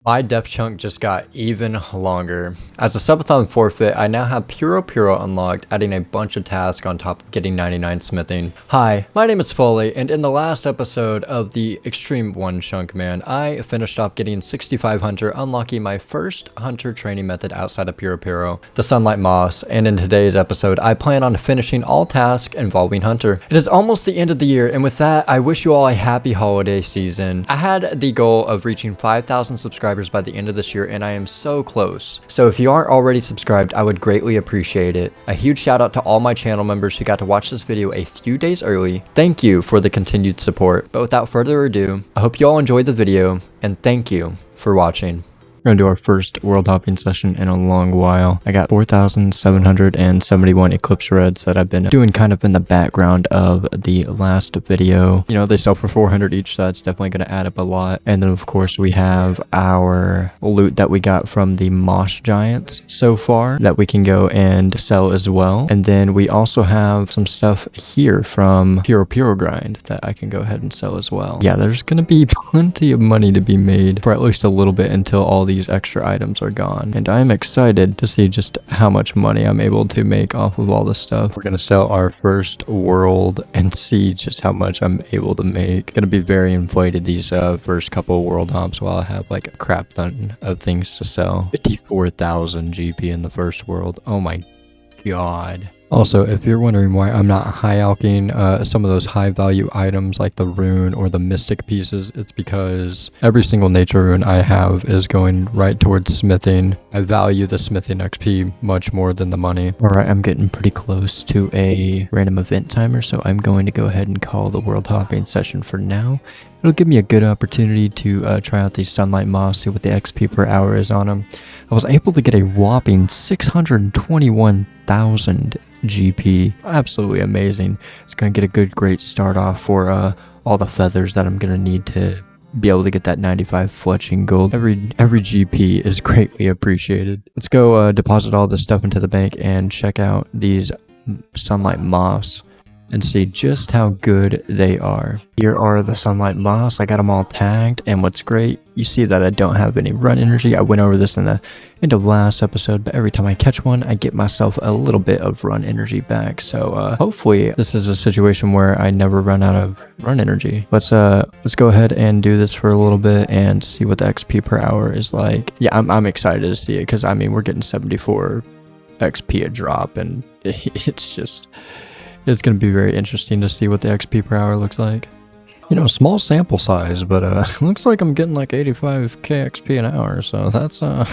My depth chunk just got even longer. As a subathon forfeit, I now have Puro unlocked, adding a bunch of tasks on top of getting 99 smithing. Hi, my name is Folayyy, and in the last episode of the Xtreme 1 chunk, man, I finished off getting 65 Hunter, unlocking my first Hunter training method outside of Puro, the Sunlight Moss, and in today's episode, I plan on finishing all tasks involving Hunter. It is almost the end of the year, and with that, I wish you all a happy holiday season. I had the goal of reaching 5,000 subscribers by the end of this year, and I am so close. So if you aren't already subscribed, I would greatly appreciate it. A huge shout out to all my channel members who got to watch this video a few days early. Thank you for the continued support. But without further ado, I hope you all enjoyed the video, and thank you for watching. We're gonna do our first world hopping session in a long while. I got 4,771 Eclipse Reds that I've been doing kind of in the background of the last video. You know, they sell for 400 each, so that's definitely gonna add up a lot. And then of course we have our loot that we got from the Moss Giants so far that we can go and sell as well. And then we also have some stuff here from Puro Grind that I can go ahead and sell as well. Yeah, there's gonna be plenty of money to be made for at least a little bit until all these extra items are gone, and I'm excited to see just how much money I'm able to make off of all this stuff. We're gonna sell our first world and see just how much I'm able to make. Gonna be very inflated these first couple of world hops while I have like a crap ton of things to sell. 54,000 GP in the first world. Oh my god. Also, if you're wondering why I'm not high alking some of those high value items like the rune or the mystic pieces, it's because every single nature rune I have is going right towards smithing. I value the smithing XP much more than the money. Alright, I'm getting pretty close to a random event timer, so I'm going to go ahead and call the world hopping session for now. It'll give me a good opportunity to try out these Sunlight Moss, see what the XP per hour is on them. I was able to get a whopping 621,000 GP. Absolutely amazing. It's going to get a great start off for all the feathers that I'm going to need to be able to get that 95 fletching gold. Every GP is greatly appreciated. Let's go deposit all this stuff into the bank and check out these Sunlight Moss and see just how good they are. Here are the Sunlight Moss. I got them all tagged, and what's great, you see that I don't have any run energy. I went over this in the end of last episode, but every time I catch one, I get myself a little bit of run energy back. So hopefully this is a situation where I never run out of run energy. Let's go ahead and do this for a little bit and see what the XP per hour is like. Yeah, I'm excited to see it, because I mean, we're getting 74 XP a drop, and it's going to be very interesting to see what the XP per hour looks like. You know, small sample size, but looks like I'm getting like 85k XP an hour, so that's a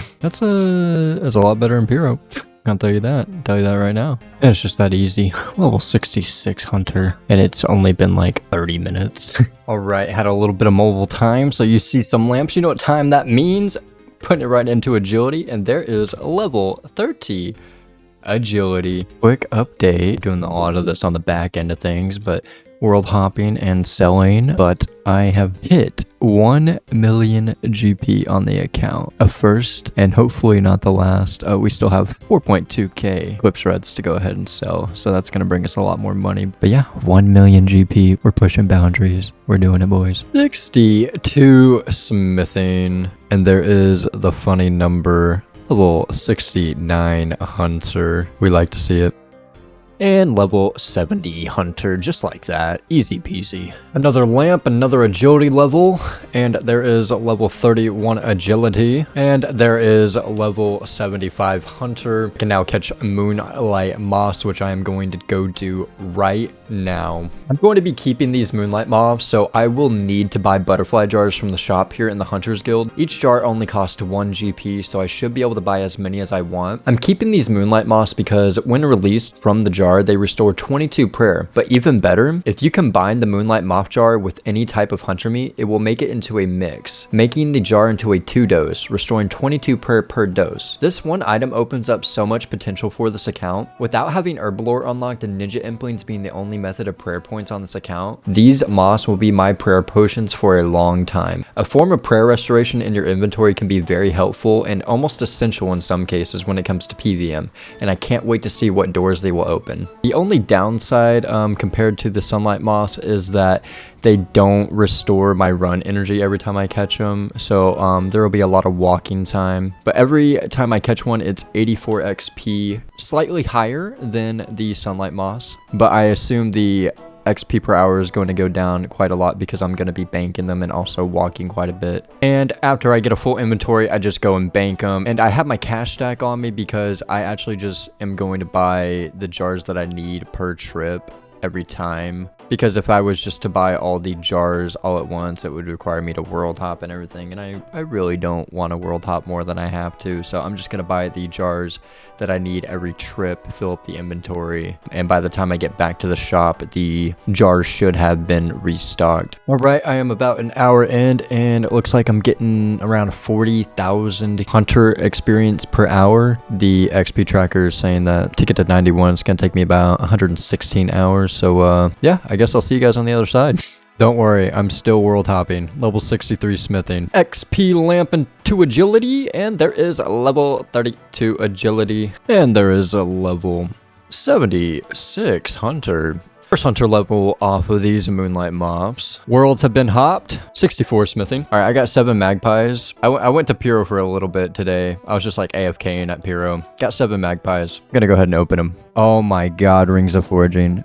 lot better than Puro. I'll tell you that right now. And it's just that easy. Level 66 Hunter, and it's only been like 30 minutes. Alright, had a little bit of mobile time, so you see some lamps. You know what time that means? Putting it right into agility, and there is level 30. Agility. Quick update, doing a lot of this on the back end of things, but world hopping and selling, but I have hit 1 million GP on the account. A first, and hopefully not the last. We still have 4.2k Eclipse Reds to go ahead and sell, so that's going to bring us a lot more money. But yeah, 1 million GP. We're pushing boundaries. We're doing it, boys. 62 smithing, and there is the funny number. Level 69 Hunter. We like to see it. And level 70 Hunter, just like that. Easy peasy. Another lamp, another agility level, and there is level 31 agility, and there is level 75 Hunter. I can now catch Moonlight Moss, which I am going to go do right now. I'm going to be keeping these Moonlight Moths, so I will need to buy butterfly jars from the shop here in the Hunters Guild. Each jar only costs 1 GP, so I should be able to buy as many as I want. I'm keeping these Moonlight Moths because when released from the jar, they restore 22 prayer, but even better, if you combine the Moonlight Moth jar with any type of hunter meat, it will make it into a mix, making the jar into a 2-dose, restoring 22 prayer per dose. This one item opens up so much potential for this account. Without having Herbalore unlocked and Ninja Implants being the only method of prayer points on this account, these moss will be my prayer potions for a long time. A form of prayer restoration in your inventory can be very helpful and almost essential in some cases when it comes to PVM, and I can't wait to see what doors they will open. again. The only downside compared to the sunlight moss is that they don't restore my run energy every time I catch them. So there will be a lot of walking time. But every time I catch one, it's 84 XP, slightly higher than the sunlight moss. But I assume the XP per hour is going to go down quite a lot because I'm going to be banking them and also walking quite a bit. And after I get a full inventory, I just go and bank them. And I have my cash stack on me because I actually just am going to buy the jars that I need per trip every time. Because if I was just to buy all the jars all at once, it would require me to world hop and everything. And I really don't want to world hop more than I have to. So I'm just going to buy the jars that I need every trip, fill up the inventory. And by the time I get back to the shop, the jars should have been restocked. All right, I am about an hour in and it looks like I'm getting around 40,000 hunter experience per hour. The XP tracker is saying that to get to 91, it's going to take me about 116 hours. So yeah, I guess I'll see you guys on the other side. Don't worry, I'm still world hopping. Level 63 smithing. XP lamp and 2 agility, and there is a level 32 agility, and there is a level 76 hunter. First hunter level off of these moonlight mops. Worlds have been hopped. 64 smithing. All right, I got 7 magpies. I went to Pyro for a little bit today. I was just like AFKing at Pyro. Got 7 magpies. I'm gonna go ahead and open them. Oh my god, rings of foraging.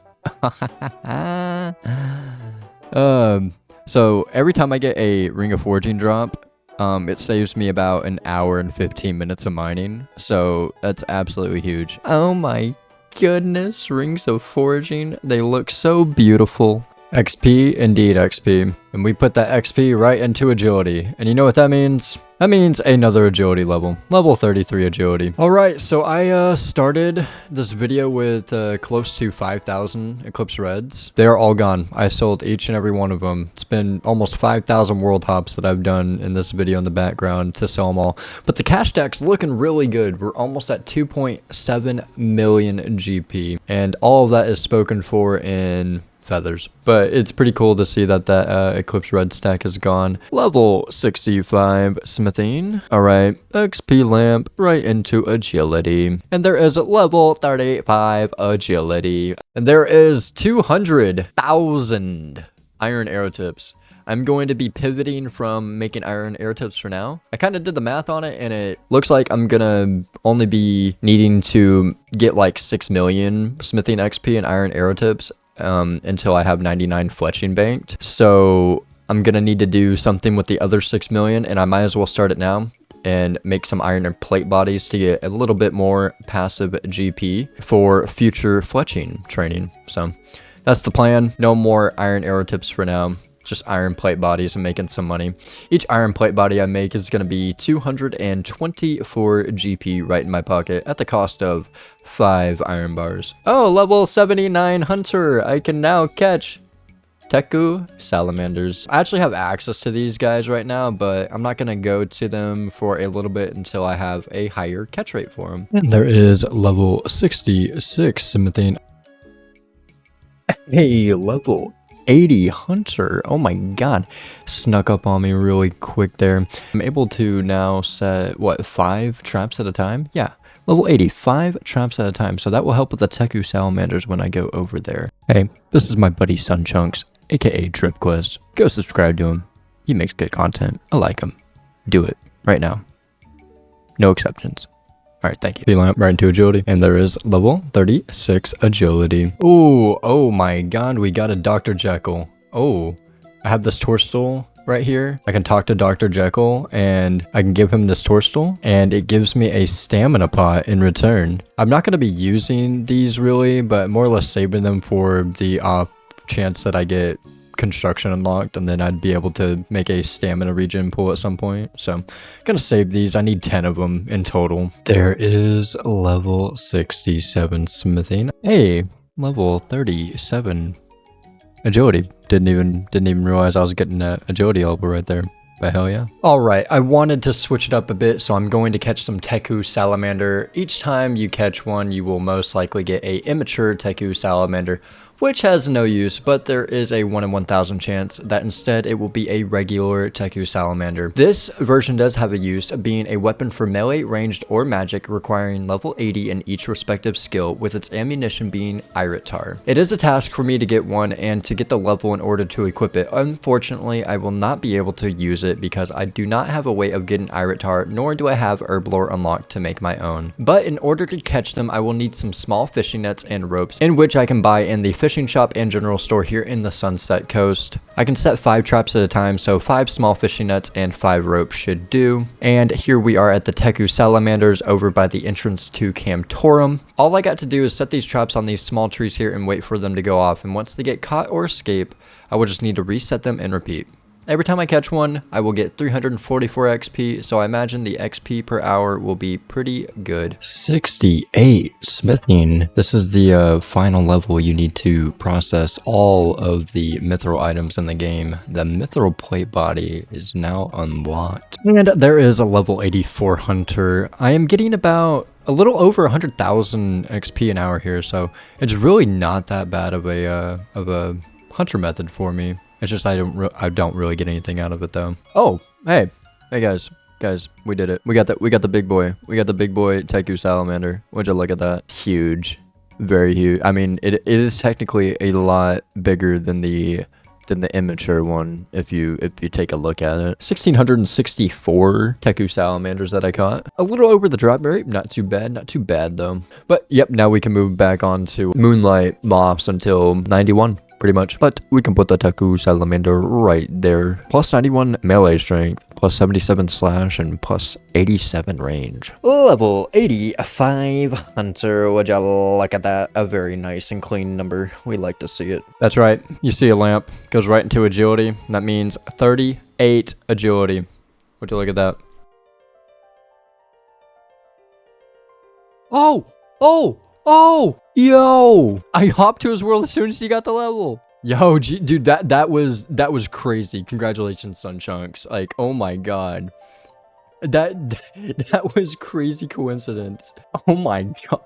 So every time I get a ring of foraging drop, it saves me about an hour and 15 minutes of mining. So that's absolutely huge. Oh my goodness, rings of foraging. They look so beautiful. XP, indeed XP. And we put that XP right into agility. And you know what that means? That means another agility level. Level 33 agility. Alright, so I started this video with close to 5,000 Eclipse Reds. They're all gone. I sold each and every one of them. It's been almost 5,000 world hops that I've done in this video in the background to sell them all. But the cash stack's looking really good. We're almost at 2.7 million GP. And all of that is spoken for in feathers. But it's pretty cool to see that that Eclipse Red stack is gone. Level 65 smithing. Alright, XP lamp right into agility. And there is level 35 agility. And there is 200,000 iron arrow tips. I'm going to be pivoting from making iron arrow tips for now. I kind of did the math on it and it looks like I'm gonna only be needing to get like 6 million smithing XP and iron arrow tips until I have 99 fletching banked. So I'm gonna need to do something with the other 6 million, and I might as well start it now and make some iron and plate bodies to get a little bit more passive GP for future fletching training. So that's the plan. No more iron arrow tips for now. Just iron plate bodies and making some money. Each iron plate body I make is going to be 224 GP right in my pocket at the cost of 5 iron bars. Oh, level 79 hunter. I can now catch Teku salamanders. I actually have access to these guys right now, but I'm not going to go to them for a little bit until I have a higher catch rate for them. And there is level 66 smithing. Hey, level 80 hunter. Oh my god, snuck up on me really quick there. I'm able to now set what, 5 traps at a time? Yeah, level 80, 5 traps at a time. So that will help with the Teku salamanders when I go over there. Hey, this is my buddy Sunchunks, aka Trip Quest. Go subscribe to him. He makes good content. I like him. Do it right now. No exceptions. Alright, thank you. Lamp right into agility. And there is level 36 agility. Ooh, oh my god, we got a Dr. Jekyll. Oh, I have this toadstool right here. I can talk to Dr. Jekyll and I can give him this toadstool and it gives me a stamina pot in return. I'm not going to be using these really, but more or less saving them for the off chance that I get construction unlocked and then I'd be able to make a stamina regen pool at some point. So I'm gonna save these. I need 10 of them in total. There is level 67 smithing. Hey, level 37 agility. Didn't even realize I was getting that agility level right there. But hell yeah. Alright, I wanted to switch it up a bit, so I'm going to catch some Teku salamander. Each time you catch one, you will most likely get a immature Teku salamander which has no use, but there is a 1 in 1,000 chance that instead it will be a regular Teku Salamander. This version does have a use, being a weapon for melee, ranged, or magic, requiring level 80 in each respective skill, with its ammunition being Iritar. It is a task for me to get one and to get the level in order to equip it. Unfortunately, I will not be able to use it because I do not have a way of getting Iritar, nor do I have Herblore unlocked to make my own. But in order to catch them, I will need some small fishing nets and ropes, in which I can buy in the fishing shop and general store here in the Sunset Coast. I can set 5 traps at a time, so 5 small fishing nets and 5 ropes should do. And here we are at the Teku Salamanders over by the entrance to Camtorum. All I got to do is set these traps on these small trees here and wait for them to go off, and once they get caught or escape, I will just need to reset them and repeat. Every time I catch one, I will get 344 XP, so I imagine the XP per hour will be pretty good. 68 smithing. This is the final level. You need to process all of the mithril items in the game. The mithril plate body is now unlocked. And there is a level 84 hunter. I am getting about a little over 100,000 XP an hour here, so it's really not that bad of a hunter method for me. It's just I don't really get anything out of it though. Oh, hey guys, we did it. We got the big boy. We got the big boy Teku Salamander. Would you look at that? Huge, very huge. I mean, it is technically a lot bigger than the immature one if you take a look at it. 1,664 Teku Salamanders that I caught. A little over the drop rate, not too bad though. But yep, now we can move back on to Moonlight Moths until 91. Pretty much, but we can put the Teku Salamander right there. Plus 91 melee strength, plus 77 slash, and plus 87 range. Level 85 hunter. Would you look at that? A very nice and clean number. We like to see it. That's right. You see a lamp, goes right into agility. That means 38 agility. Would you look at that? Oh, yo! I hopped to his world as soon as he got the level. Yo, dude, that was crazy. Congratulations, Sunchunks. Like, oh my god. That was crazy coincidence. Oh my god.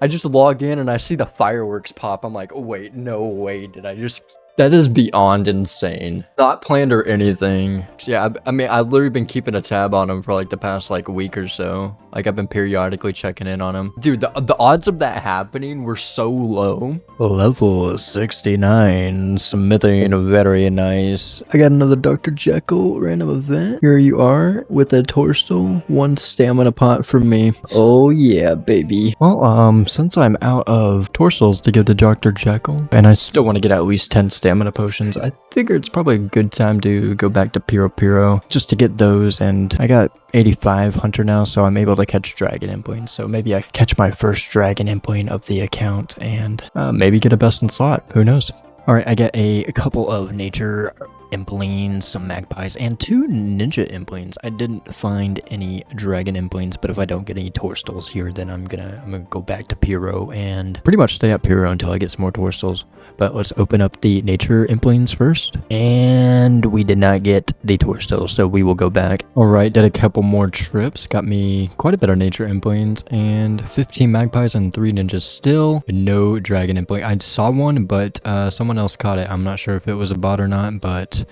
I just log in and I see the fireworks pop. I'm like, oh wait, no way. That is beyond insane. Not planned or anything. Yeah, I mean, I've literally been keeping a tab on him for like the past like week or so. Like I've been periodically checking in on him. Dude, the odds of that happening were so low. Level 69, smithing, very nice. I got another Dr. Jekyll random event. Here you are with a Torstal, 1 stamina pot for me. Oh yeah, baby. Well, since I'm out of Torstals to give to Dr. Jekyll, and I still want to get at least 10 stamina potions, I figure it's probably a good time to go back to Piro just to get those, and I got 85 hunter now, so I'm able to catch dragon implings. So maybe I catch my first dragon impling of the account and maybe get a best in slot. Who knows? All right, I get a couple of nature implings, some magpies, and 2 ninja implings. I didn't find any dragon implings, but if I don't get any Torstals here, then I'm gonna go back to Piro and pretty much stay at Piro until I get some more Torstals. But let's open up the nature implings first. And we did not get the Torstals, so we will go back. All right, did a couple more trips. Got me quite a bit of nature implings and 15 magpies and 3 ninjas still. No dragon impling. I saw one, but someone else caught it. I'm not sure if it was a bot or not, but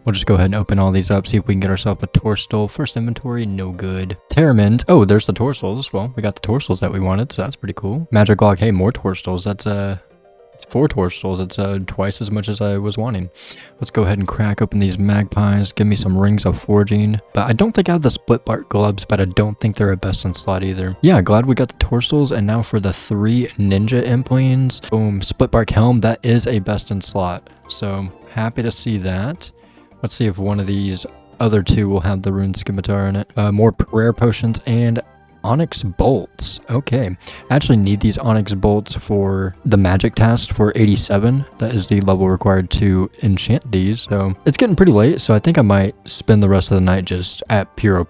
we'll just go ahead and open all these up, see if we can get ourselves a Torstal. First inventory, no good. Terramint. Oh, there's the Torstals. Well, we got the Torstals that we wanted, so that's pretty cool. Magic Log. Hey, more Torstals. That's it's 4 Torstals. It's twice as much as I was wanting. Let's go ahead and crack open these magpies. Give me some rings of forging. But I don't think I have the split bark gloves, but I don't think they're a best in slot either. Yeah, glad we got the Torstals. And now for the 3 ninja implings. Boom, split bark helm. That is a best in slot. So happy to see that. Let's see if one of these other 2 will have the rune scimitar in it. More prayer potions and onyx bolts. Okay, I actually need these onyx bolts for the magic task for 87. That is the level required to enchant these. So it's getting pretty late, so I think I might spend the rest of the night just at Piro,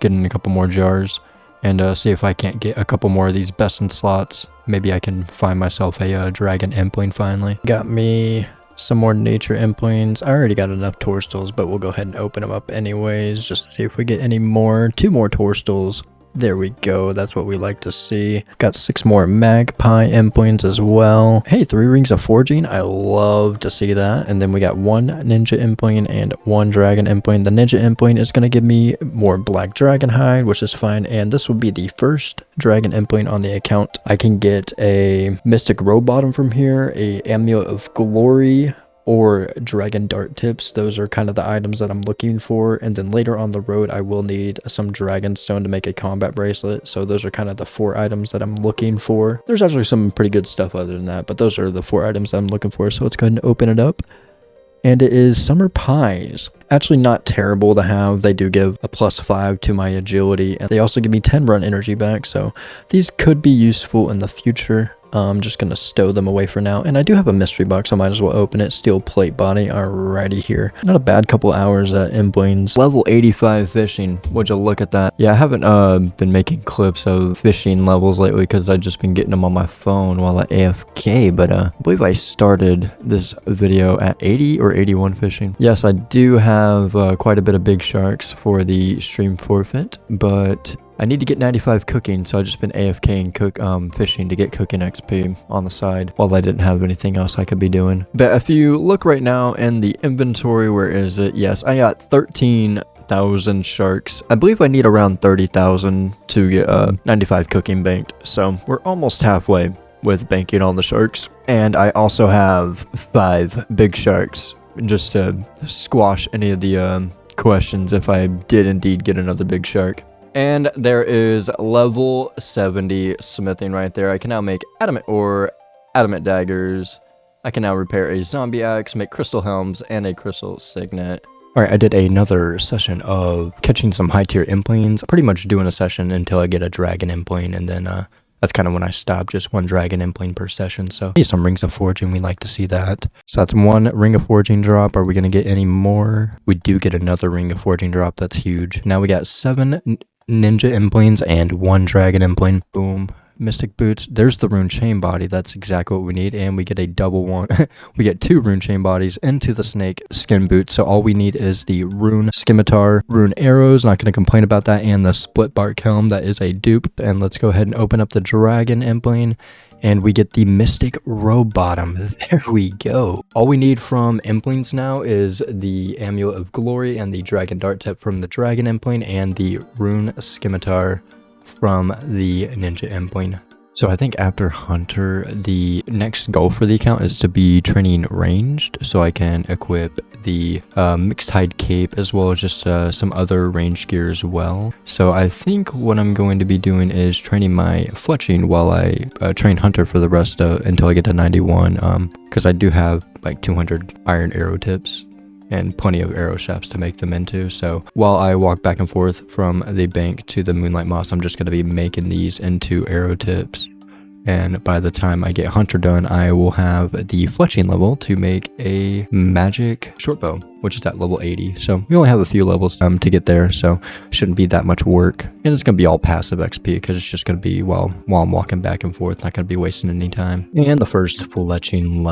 getting a couple more jars, and see if I can't get a couple more of these best in slots. Maybe I can find myself a dragon impling finally. Got me some more nature implings. I already got enough Torstals, but we'll go ahead and open them up anyways, just to see if we get any more. 2 more Torstals. There we go. That's what we like to see. Got 6 more magpie endpoints as well. Hey, 3 rings of forging. I love to see that. And then we got 1 ninja endpoint and 1 dragon endpoint. The ninja endpoint is going to give me more black dragon hide, which is fine. And this will be the first dragon endpoint on the account. I can get a mystic robe bottom from here, a amulet of glory, or dragon dart tips. Those are kind of the items that I'm looking for. And then later on the road, I will need some dragon stone to make a combat bracelet. So those are kind of the 4 items that I'm looking for. There's actually some pretty good stuff other than that, but those are the 4 items that I'm looking for. So let's go ahead and open it up. And it is summer pies. Actually not terrible to have. They do give a +5 to my agility, and they also give me 10 run energy back, so these could be useful in the future. I'm just gonna stow them away for now. And I do have a mystery box, I might as well open it. Steel plate body, alrighty here. Not a bad couple hours at Mblains. Level 85 fishing, would you look at that? Yeah, I haven't been making clips of fishing levels lately because I've just been getting them on my phone while at AFK, but I believe I started this video at 80 or 81 fishing. Yes, I do have quite a bit of big sharks for the Xtreme forfeit, but I need to get 95 cooking, so I've just been AFK and fishing to get cooking XP on the side while I didn't have anything else I could be doing. But if you look right now in the inventory, where is it? Yes, I got 13,000 sharks. I believe I need around 30,000 to get 95 cooking banked, so we're almost halfway with banking all the sharks. And I also have 5 big sharks just to squash any of the questions if I did indeed get another big shark. And there is level 70 smithing right there. I can now make adamant ore, adamant daggers. I can now repair a zombie axe, make crystal helms, and a crystal signet. Alright, I did another session of catching some high tier implanes. Pretty much doing a session until I get a dragon implane, and then that's kind of when I stopped, just 1 dragon implane per session. So some rings of forging, we like to see that. So that's 1 ring of forging drop. Are we going to get any more? We do get another ring of forging drop. That's huge. Now we got 7 ninja implanes and 1 dragon implane. Boom. Mystic boots. There's the rune chain body. That's exactly what we need. And we get a double one. We get 2 rune chain bodies into the snake skin boots. So all we need is the rune scimitar, rune arrows. Not going to complain about that. And the split bark helm. That is a dupe. And let's go ahead and open up the dragon implane. And we get the mystic robe bottom. There we go. All we need from implanes now is the amulet of glory and the dragon dart tip from the dragon implane and the rune scimitar from the ninja implane. So I think after Hunter, the next goal for the account is to be training ranged, so I can equip the mixed hide cape as well as just some other ranged gear as well. So I think what I'm going to be doing is training my fletching while I train Hunter for the rest of until I get to 91, because I do have like 200 iron arrow tips and plenty of arrow shafts to make them into. So while I walk back and forth from the bank to the moonlight moss, I'm just going to be making these into arrow tips. And by the time I get Hunter done, I will have the fletching level to make a magic short bow, which is at level 80. So we only have a few levels to get there, so shouldn't be that much work. And it's going to be all passive XP because it's just going to be while I'm walking back and forth, not going to be wasting any time. And the first fletching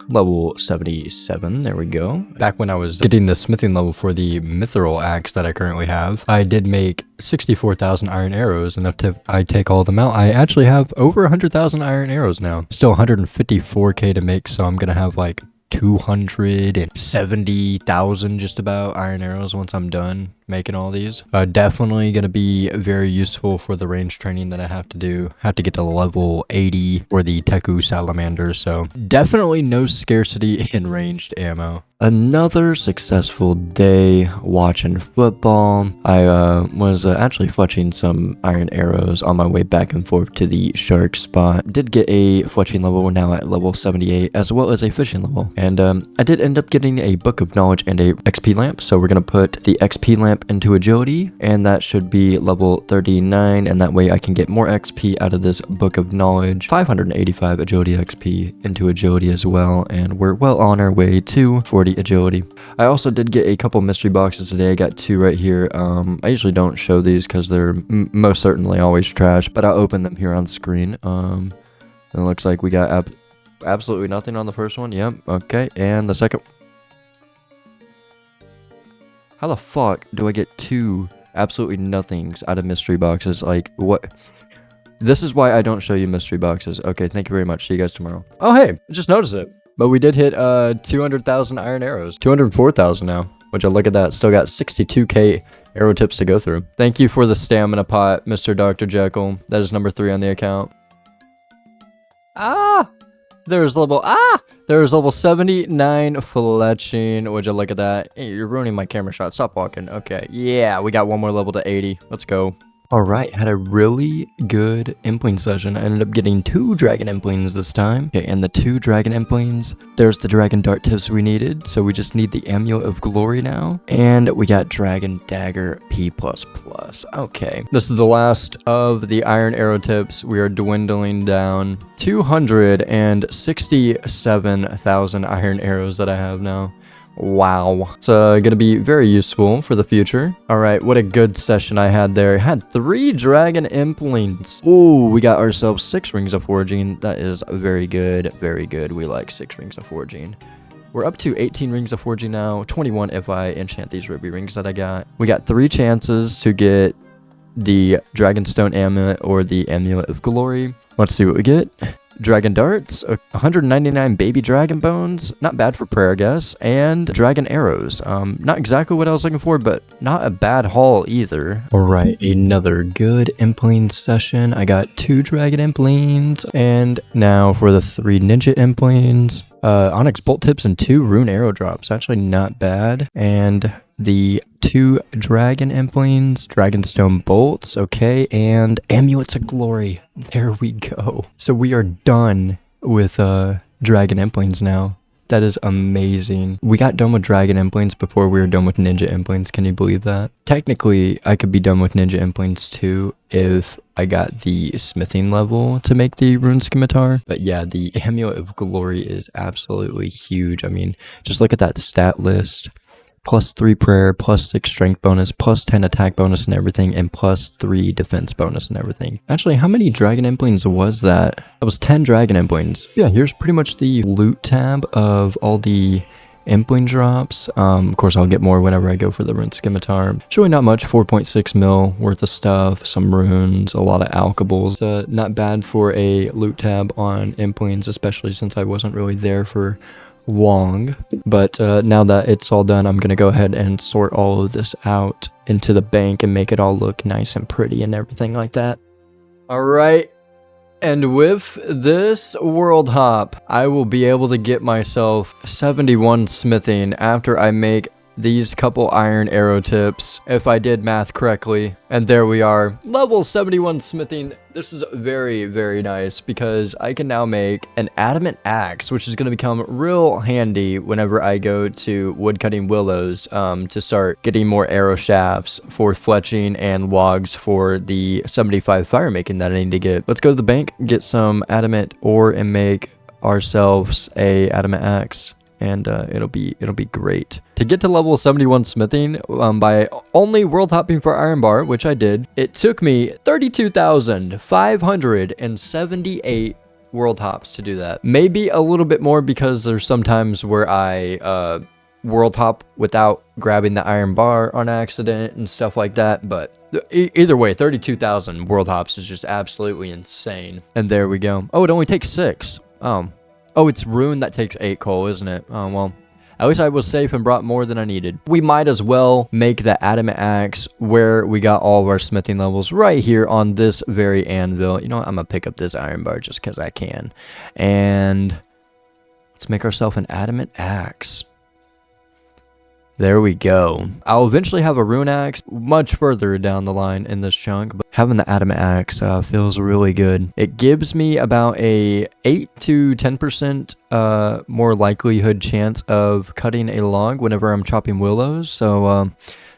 level 77, there we go. Back when I was getting the smithing level for the mithril axe that I currently have, I did make 64,000 iron arrows, and if I take all of them out, I actually have over 100,000 iron arrows now. Still 154k to make, so I'm gonna have like 270,000 just about iron arrows once I'm done making all these. Definitely gonna be very useful for the range training that I have to do. Have to get to level 80 for the Teku salamander, so definitely no scarcity in ranged ammo. Another successful day watching football. I was actually fletching some iron arrows on my way back and forth to the shark spot. Did get a fletching level, we're now at level 78, as well as a fishing level. And I did end up getting a book of knowledge and a XP lamp, so we're gonna put the XP lamp into agility, and that should be level 39, and that way I can get more XP out of this book of knowledge. 585 agility XP into agility as well, and we're well on our way to 40 agility. I also did get a couple mystery boxes today. I got 2 right here. I usually don't show these because they're most certainly always trash, but I'll open them here on the screen. It looks like we got absolutely nothing on the first one. Yep, okay, and the second. How the fuck do I get 2 absolutely nothing's out of mystery boxes. Like, what? This is why I don't show you mystery boxes. Okay, thank you very much. See you guys tomorrow. Oh, hey, just noticed it. But we did hit 200,000 iron arrows. 204,000 now. Which, look at that. Still got 62k arrow tips to go through. Thank you for the stamina pot, Mr. Dr. Jekyll. That is number 3 on the account. There's level 79 fletching. Would you look at that? Hey, you're ruining my camera shot. Stop walking. Okay, yeah, we got one more level to 80. Let's go. Alright, had a really good impling session. I ended up getting 2 dragon implings this time. Okay, and the 2 dragon implings, there's the dragon dart tips we needed. So we just need the amulet of glory now. And we got dragon dagger P++. Okay, this is the last of the iron arrow tips. We are dwindling down 267,000 iron arrows that I have now. Wow. It's gonna be very useful for the future. Alright, what a good session I had there. Had 3 dragon implings. Ooh, we got ourselves 6 rings of forging. That is very good. Very good. We like 6 rings of forging. We're up to 18 rings of forging now. 21 if I enchant these ruby rings that I got. We got 3 chances to get the Dragonstone Amulet or the Amulet of Glory. Let's see what we get. Dragon darts, 199 baby dragon bones, not bad for prayer, I guess, and dragon arrows. Not exactly what I was looking for, but not a bad haul either. Alright, another good impling session. I got 2 dragon implings, and now for the 3 ninja implings. Onyx bolt tips and 2 rune arrow drops, actually not bad. And the 2 dragon implings, dragonstone bolts, okay, and amulets of glory. There we go. So we are done with dragon implings now. That is amazing. We got done with dragon implings before we were done with ninja implings. Can you believe that? Technically, I could be done with ninja implings too if I got the smithing level to make the rune scimitar. But yeah, the amulet of glory is absolutely huge. I mean, just look at that stat list. +3 prayer, +6 strength bonus, +10 attack bonus and everything, and +3 defense bonus and everything. Actually, how many dragon implings was that? That was 10 dragon implings. Yeah, here's pretty much the loot tab of all the impling drops. Of course, I'll get more whenever I go for the rune scimitar. It's really not much, 4.6 mil worth of stuff, some runes, a lot of alchables. Not bad for a loot tab on implings, especially since I wasn't really there for long. But now that it's all done, I'm gonna go ahead and sort all of this out into the bank and make it all look nice and pretty and everything like that. All right, and with this world hop, I will be able to get myself 71 smithing after I make these couple iron arrow tips, if I did math correctly. And there we are, level 71 smithing. This is very, very nice because I can now make an adamant axe, which is going to become real handy whenever I go to woodcutting willows to start getting more arrow shafts for fletching and logs for the 75 fire making that I need to get. Let's go to the bank, get some adamant ore, and make ourselves a adamant axe. And it'll be great. To get to level 71 smithing by only world hopping for iron bar, which I did, it took me 32,578 world hops to do that. Maybe a little bit more because there's some times where I world hop without grabbing the iron bar on accident and stuff like that. But either way, 32,000 world hops is just absolutely insane. And there we go. Oh, it only takes 6. Oh, it's rune that takes 8 coal, isn't it? Oh, well, at least I was safe and brought more than I needed. We might as well make the adamant axe where we got all of our smithing levels right here on this very anvil. You know what? I'm going to pick up this iron bar just because I can. And let's make ourselves an adamant axe. There we go. I'll eventually have a rune axe much further down the line in this chunk, but having the adamant axe feels really good. It gives me about a 8 to 10% more likelihood chance of cutting a log whenever I'm chopping willows, so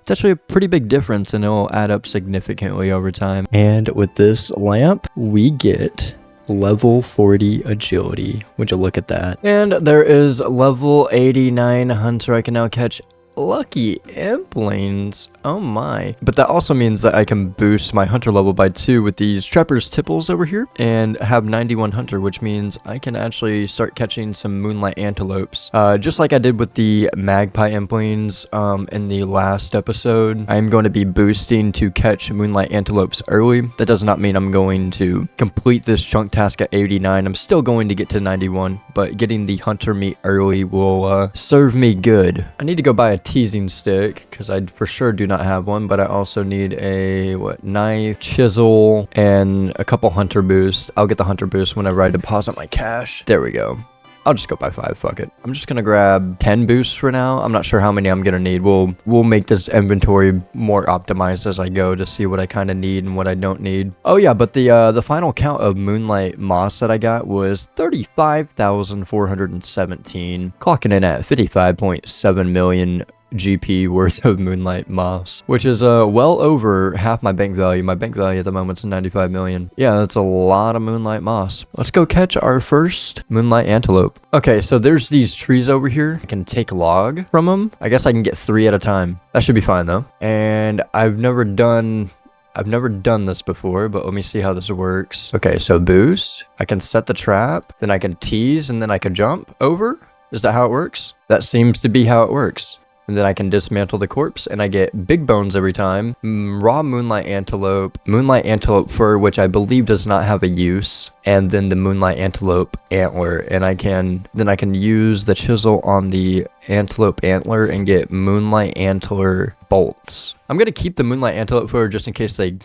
it's actually a pretty big difference and it'll add up significantly over time. And with this lamp, we get level 40 agility. Would you look at that? And there is level 89 hunter. I can now catch lucky implings. Oh my. But that also means that I can boost my hunter level by 2 with these trapper's tipples over here and have 91 hunter, which means I can actually start catching some moonlight antelopes. Just like I did with the magpie implings in the last episode, I'm going to be boosting to catch moonlight antelopes early. That does not mean I'm going to complete this chunk task at 89. I'm still going to get to 91, but getting the hunter meat early will serve me good. I need to go buy a teasing stick because I for sure do not have one, but I also need a knife, chisel, and a couple hunter boosts. I'll get the hunter boost whenever I deposit my cash. There we go. I'll just go buy 5, fuck it. I'm just gonna grab 10 boosts for now. I'm not sure how many I'm gonna need. We'll make this inventory more optimized as I go to see what I kind of need and what I don't need. Oh yeah, but the final count of moonlight moss that I got was 35,417, clocking in at 55.7 million GP worth of moonlight moss, which is well over half my bank value. My bank value at the moment is 95 million. Yeah, that's a lot of moonlight moss. Let's go catch our first moonlight antelope. Okay, so there's these trees over here. I can take log from them. I guess I can get 3 at a time. That should be fine though. And I've never done this before, but let me see how this works. Okay, so boost. I can set the trap, then I can tease, and then I can jump over. Is that how it works? That seems to be how it works. And then I can dismantle the corpse and I get big bones every time. Raw moonlight antelope fur, which I believe does not have a use, and then the moonlight antelope antler, and I can use the chisel on the antelope antler and get moonlight antler bolts. I'm gonna keep the moonlight antelope fur just in case they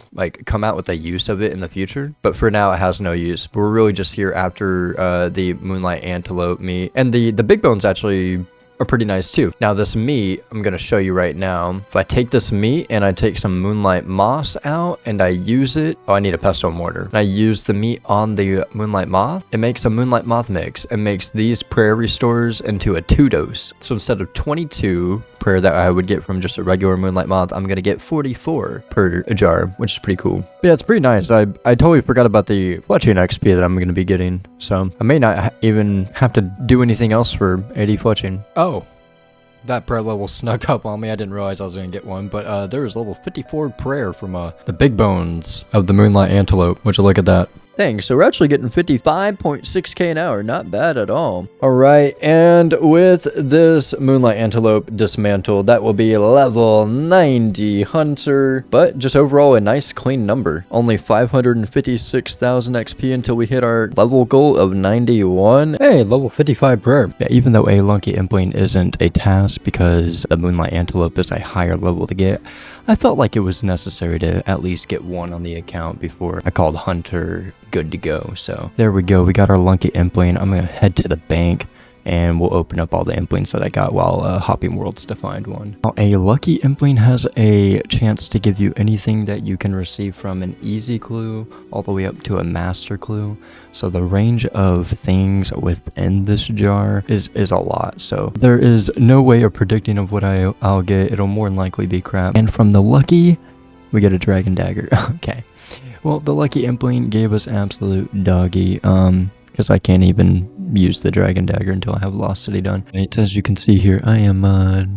come out with a use of it in the future, but for now it has no use. We're really just here after the moonlight antelope meat, and the big bones actually are pretty nice too. Now this meat, I'm gonna show you right now. If I take this meat and I take some moonlight moss out and I use it, I need a pestle mortar. And I use the meat on the moonlight moth, it makes a moonlight moth mix. It makes these prayer restores into a 2 dose. So instead of 22 prayer that I would get from just a regular moonlight moth, I'm gonna get 44 per jar, which is pretty cool. But yeah, it's pretty nice. I totally forgot about the fletching XP that I'm gonna be getting. So I may not even have to do anything else for 80 fletching. Oh, that prayer level snuck up on me. I didn't realize I was going to get one, but there is level 54 prayer from the big bones of the moonlight antelope. Would you look at that? Thanks. So we're actually getting 55.6k an hour. Not bad at all. All right. And with this moonlight antelope dismantled, that will be level 90 hunter, but just overall a nice clean number. Only 556,000 XP until we hit our level goal of 91. Hey, level 55 prayer. Yeah, even though a lucky impling isn't a task because the moonlight antelope is a higher level to get, I felt like it was necessary to at least get one on the account before I called hunter good to go. So there we go. We got our lucky impling. I'm going to head to the bank and we'll open up all the implings that I got while hopping worlds to find one. Now, a lucky impling has a chance to give you anything that you can receive from an easy clue all the way up to a master clue. So the range of things within this jar is a lot. So there is no way of predicting of what I'll get. It'll more than likely be crap. And from the lucky, we get a dragon dagger. Okay. Well, the lucky impling gave us absolute doggy. Because I can't even use the dragon dagger until I have Lost City done. Right, as you can see here, I am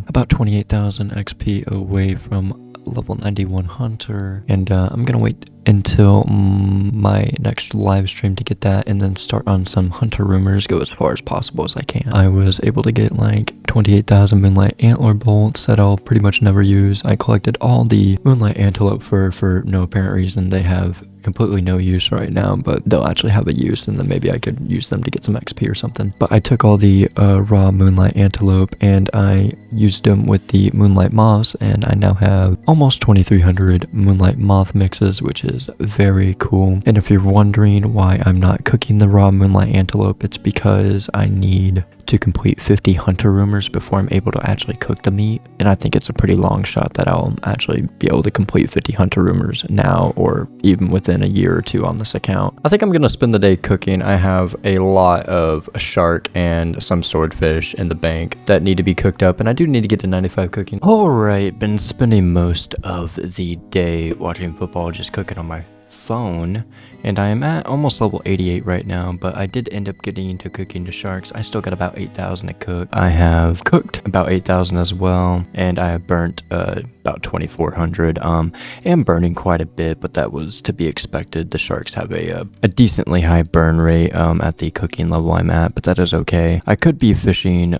about 28,000 XP away from level 91 hunter, and I'm gonna wait until my next live stream to get that, and then start on some hunter rumors, go as far as possible as I can. I was able to get like 28,000 moonlight antler bolts that I'll pretty much never use. I collected all the moonlight antelope fur for no apparent reason. They have completely no use right now, but they'll actually have a use, and then maybe I could use them to get some XP or something. But I took all the raw moonlight antelope and I used them with the moonlight moths, and I now have almost 2,300 moonlight moth mixes, which is very cool. And if you're wondering why I'm not cooking the raw moonlight antelope, it's because I need to complete 50 hunter rumors before I'm able to actually cook the meat, and I think it's a pretty long shot that I'll actually be able to complete 50 hunter rumors now, or even within a year or two on this account. I think I'm gonna spend the day cooking. I have a lot of shark and some swordfish in the bank that need to be cooked up, and I do need to get to 95 cooking. Alright, been spending most of the day watching football, just cooking on my phone, And I am at almost level 88 right now, but I did end up getting into cooking the sharks. I still got about 8,000 to cook. I have cooked about 8,000 as well, and I have burnt about 2,400. Am burning quite a bit, but that was to be expected. The sharks have a decently high burn rate at the cooking level I'm at, but that is okay. I could be fishing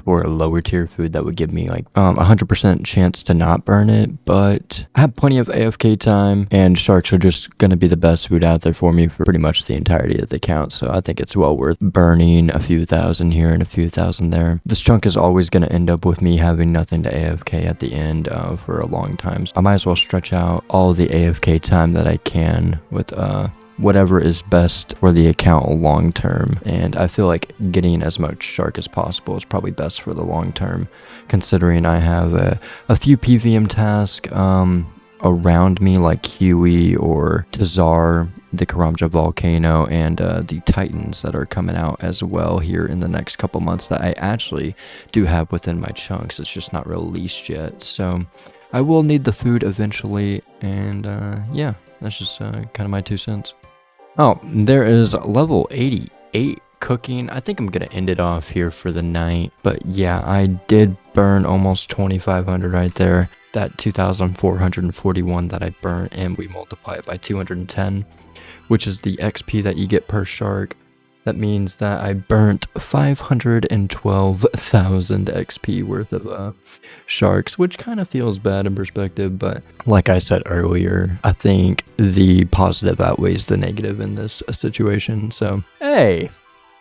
for a lower tier food that would give me like 100% chance to not burn it, but I have plenty of AFK time, and sharks are just gonna be the best food out there for me for pretty much the entirety of the count, so I think it's well worth burning a few thousand here and a few thousand there. This chunk is always gonna end up with me having nothing to AFK at the end for a long time, so I might as well stretch out all the AFK time that I can with whatever is best for the account long term, and I feel like getting as much shark as possible is probably best for the long term, considering I have a few PVM tasks around me, like Huey or Tazar, the Karamja volcano, and the Titans that are coming out as well here in the next couple months that I actually do have within my chunks. It's just not released yet, so I will need the food eventually, and yeah, that's just kind of my 2 cents. Oh, there is level 88 cooking. I think I'm gonna end it off here for the night, but yeah, I did burn almost 2,500 right there. That 2,441 that I burnt, and we multiply it by 210, which is the XP that you get per shark. That means that I burnt 512,000 XP worth of sharks, which kind of feels bad in perspective, but like I said earlier, I think the positive outweighs the negative in this situation. So, hey,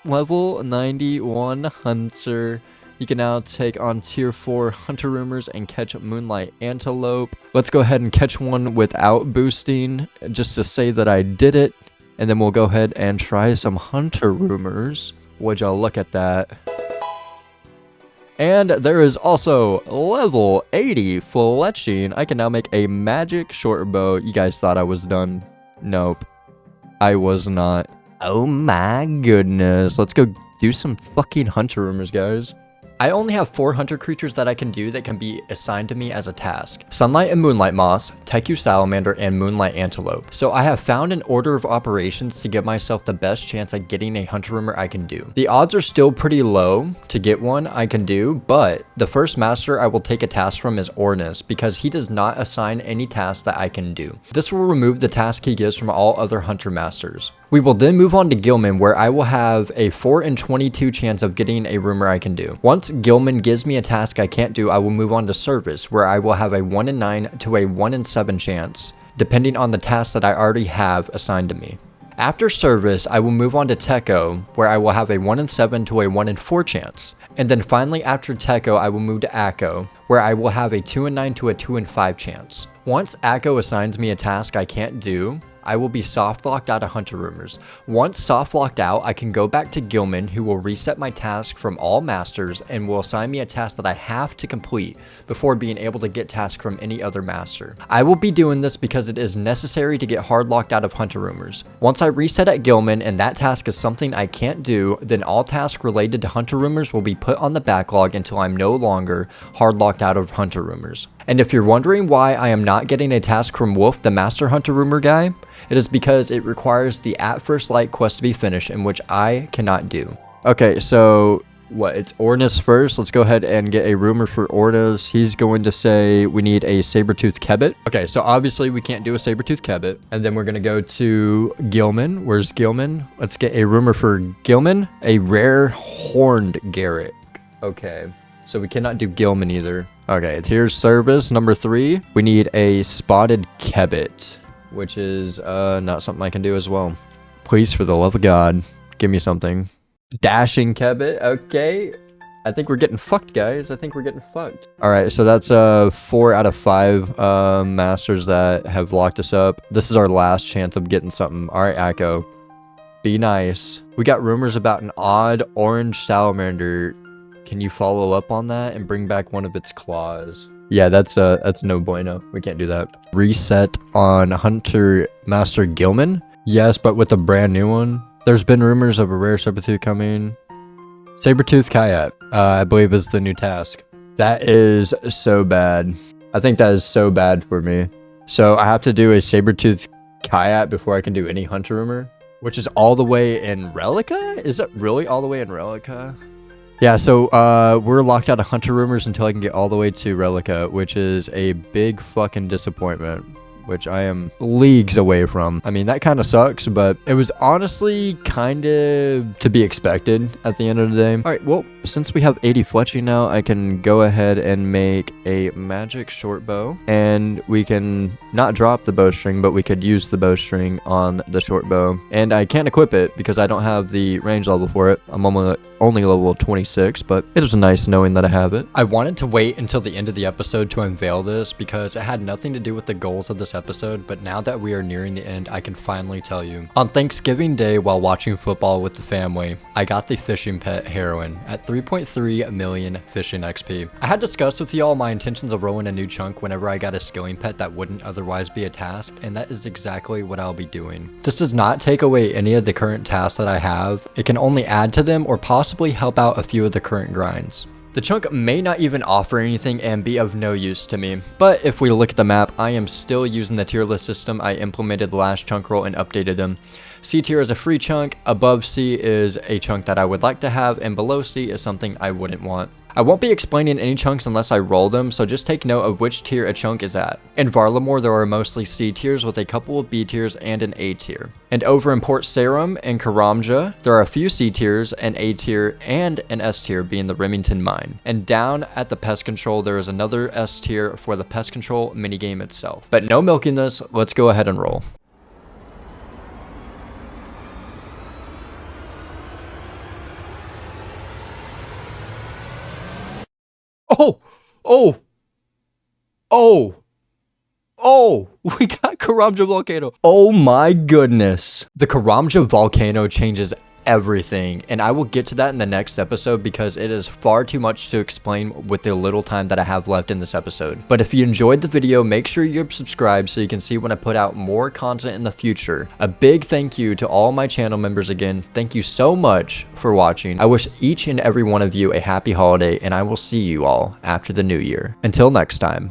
level 91 hunter. You can now take on tier 4 hunter rumors and catch moonlight antelope. Let's go ahead and catch one without boosting, just to say that I did it. And then we'll go ahead and try some hunter rumors. Would y'all look at that? And there is also level 80 Folayyy. I can now make a magic short bow. You guys thought I was done? Nope. I was not. Oh my goodness. Let's go do some fucking hunter rumors, guys. I only have 4 hunter creatures that I can do that can be assigned to me as a task. Sunlight and Moonlight Moss, Taiku Salamander, and Moonlight Antelope. So I have found an order of operations to give myself the best chance at getting a hunter rumor I can do. The odds are still pretty low to get one I can do, but the first master I will take a task from is Ornis, because he does not assign any tasks that I can do. This will remove the task he gives from all other hunter masters. We will then move on to Gilman, where I will have a 4 in 22 chance of getting a rumor I can do. Once Gilman gives me a task I can't do, I will move on to Service, where I will have a 1 in 9 to a 1 in 7 chance, depending on the task that I already have assigned to me. After Service, I will move on to Techo, where I will have a 1 in 7 to a 1 in 4 chance. And then finally after Techo, I will move to Akko, where I will have a 2 in 9 to a 2 in 5 chance. Once Akko assigns me a task I can't do, I will be soft locked out of hunter rumors. Once soft locked out, I can go back to Gilman, who will reset my task from all masters and will assign me a task that I have to complete before being able to get tasks from any other master. I will be doing this because it is necessary to get hard locked out of hunter rumors. Once I reset at Gilman and that task is something I can't do, then all tasks related to hunter rumors will be put on the backlog until I'm no longer hard locked out of hunter rumors. And if you're wondering why I am not getting a task from Wolf, the master hunter rumor guy, it is because it requires the At First Light quest to be finished, in which I cannot do. Okay, so what, it's Ornis first. Let's go ahead and get a rumor for Ornis. He's going to say we need a Sabertooth Kebbit. Okay, so obviously we can't do a Sabertooth Kebbit. And then we're going to go to Gilman. Where's Gilman? Let's get a rumor for Gilman. A rare horned Garrett. Okay, so we cannot do Gilman either. Okay, here's Service number 3. We need a spotted Kebbit, which is not something I can do as well. Please, for the love of God, give me something. Dashing Kebbit, okay. I think we're getting fucked, guys. I think we're getting fucked. All right, so that's 4 out of 5 masters that have locked us up. This is our last chance of getting something. All right, Akko, be nice. We got rumors about an odd orange salamander. Can you follow up on that and bring back one of its claws? Yeah, that's no bueno. We can't do that. Reset on Hunter Master Gilman? Yes, but with a brand new one. There's been rumors of a rare Sabertooth coming. Sabertooth Kayak, I believe is the new task. That is so bad. I think that is so bad for me. So I have to do a Sabertooth Kayat before I can do any hunter rumor, which is all the way in Relica? Is it really all the way in Relica? Yeah, so we're locked out of hunter rumors until I can get all the way to Relica, which is a big fucking disappointment, which I am leagues away from. I mean, that kind of sucks, but it was honestly kind of to be expected at the end of the day. All right, well, since we have 80 fletching now, I can go ahead and make a magic short bow, and we can not drop the bowstring, but we could use the bowstring on the short bow. And I can't equip it because I don't have the range level for it. I'm only level 26, but it is nice knowing that I have it. I wanted to wait until the end of the episode to unveil this because it had nothing to do with the goals of this episode, but now that we are nearing the end, I can finally tell you. On Thanksgiving Day, while watching football with the family, I got the fishing pet Heroin at 3.3 million fishing XP. I had discussed with y'all my intentions of rolling a new chunk whenever I got a skilling pet that wouldn't otherwise be a task, and that is exactly what I'll be doing. This does not take away any of the current tasks that I have. It can only add to them or possibly help out a few of the current grinds. The chunk may not even offer anything and be of no use to me, but if we look at the map, I am still using the tier list system I implemented the last chunk roll and updated them. C tier is a free chunk, above C is a chunk that I would like to have, and below C is something I wouldn't want. I won't be explaining any chunks unless I roll them, so just take note of which tier a chunk is at. In Varlamore, there are mostly C tiers with a couple of B tiers and an A tier. And over in Port Sarum and Karamja, there are a few C tiers, an A tier, and an S tier being the Remington Mine. And down at the Pest Control, there is another S tier for the Pest Control minigame itself. But no milking this, let's go ahead and roll. Oh, oh, oh, oh, we got Karamja Volcano. Oh my goodness. The Karamja Volcano changes everything, and I will get to that in the next episode because it is far too much to explain with the little time that I have left in this episode. But if you enjoyed the video, make sure you're subscribed so you can see when I put out more content in the future. A big thank you to all my channel members again. Thank you so much for watching. I wish each and every one of you a happy holiday, and I will see you all after the new year. Until next time.